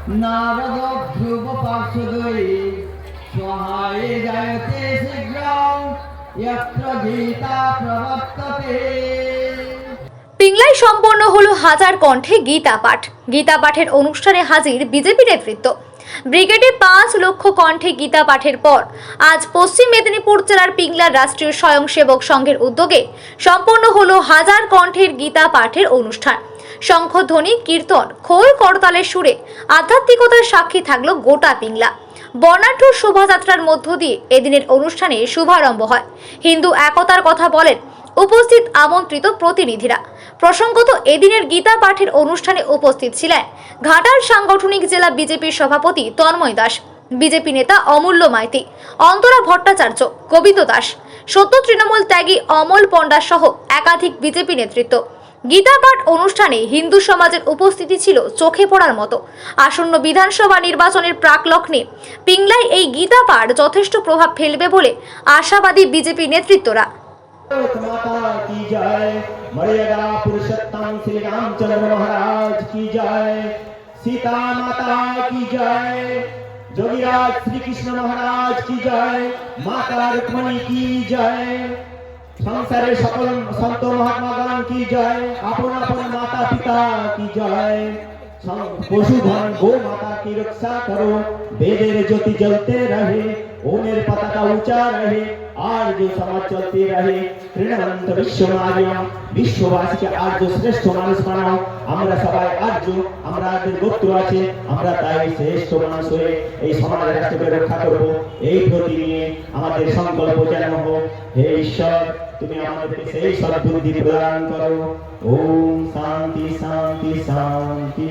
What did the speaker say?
নারদ ধ্রুব পার্শ্বদয়ী সহায়ে জায়তে শীঘ্রং যত্র গীতা প্রবর্ততে। পিংলায় সম্পন্ন হলো হাজার কণ্ঠে গীতা পাঠ। গীতা পাঠের অনুষ্ঠানে হাজির বিজেপি নেতৃত্ব। ব্রিগেডে 5 লক্ষ কণ্ঠে গীতা পাঠের পর আজ পশ্চিম মেদিনীপুর জেলার পিংলার রাষ্ট্রীয় স্বয়ংসেবক সংঘের উদ্যোগে সম্পন্ন হলো হাজার কণ্ঠের গীতা পাঠের অনুষ্ঠান। শঙ্খধ্বনি, কীর্তন, খোল করতালের সুরে আধ্যাত্মিকতার সাক্ষী থাকলো গোটা পিংলা। বর্ণাঢ্য শোভাযাত্রার মধ্য দিয়ে এদিনের অনুষ্ঠানে শুভারম্ভ হয়। হিন্দু একতার কথা বলেন উপস্থিত আমন্ত্রিত প্রতিনিধিরা। প্রসঙ্গত, এদিনের গীতা পাঠের অনুষ্ঠানে উপস্থিত ছিলেন ঘাটাল সাংগঠনিক জেলা বিজেপির সভাপতি তন্ময় দাস, বিজেপি নেতা অমূল্য মাইতি, অন্তরা ভট্টাচার্য, গোবিন্দ দাস, সত্য তৃণমূল ত্যাগী অমল পণ্ডা সহ একাধিক বিজেপি নেতৃত্ব। গীতা পাঠ অনুষ্ঠানে হিন্দু সমাজের উপস্থিতি ছিল চোখে পড়ার মতো। আসন্ন বিধানসভা নির্বাচনের প্রাকলগ্নে পিংলায় এই গীতা পাঠ যথেষ্ট প্রভাব ফেলবে বলে আশাবাদী বিজেপি নেতৃত্বরা। माता की जय, मर्यादा पुरुषोत्तम श्री रामचंद्र महाराज की जय, सीता माता की जय, जोगीराज श्री कृष्ण महाराज की जय, माता रुक्मणी की जय, संसारे सकल संत महात्मागण की जय, अपन अपन माता पिता की जय। पशुधन गो माता की रक्षा करो, वेदेर ज्योति जलते रहे, ओमेर पताका ऊंचा रहे, आर्य समाज चलते रहे, तृणवंत विश्वमार्यम विश्ववासीকে আর্য শ্রেষ্ঠ মানুষ বানাও। আমরা সবাই আর্য, আমাদের গোত্র আছে, আমরা তাই শ্রেষ্ঠ মানুষ হয়ে এই সমাজ রাষ্ট্রকে রক্ষা করব। এই প্রতি নিয়ে আমাদের সংকল্প যেন হোক। হে ঈশ্বর, তুমি আমাদেরকে সেই সদ্বুদ্ধি প্রদান করো। ওম শান্তি শান্তি শান্তি।